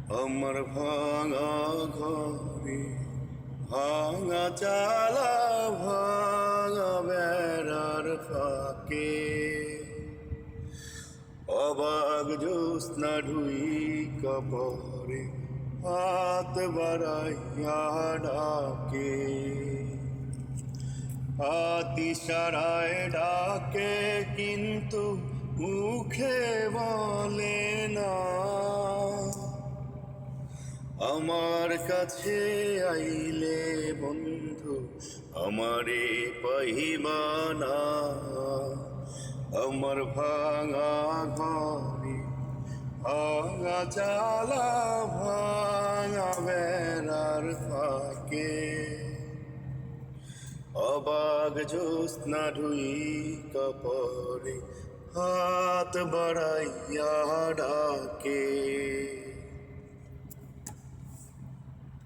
আমার ভাঙা ঘরে ভাঙা চালা ভাঙা বেড়ার ফাঁকে অবাক জ্যোৎস্না ঢুই কপরে হাত বাড়াইয়া ডাকে ইশারায় ডাকে কিন্তু মুখে বলে না আমার কাছে আইলে বন্ধু আমারে পাইবা না আমার ভাঙা ঘরে ভাঙা চালা ভাঙা বেড়ার ফাঁকে অবাক জ্যোৎস্না ঢুই কপরে হাত বাড়াইয়া ডাকে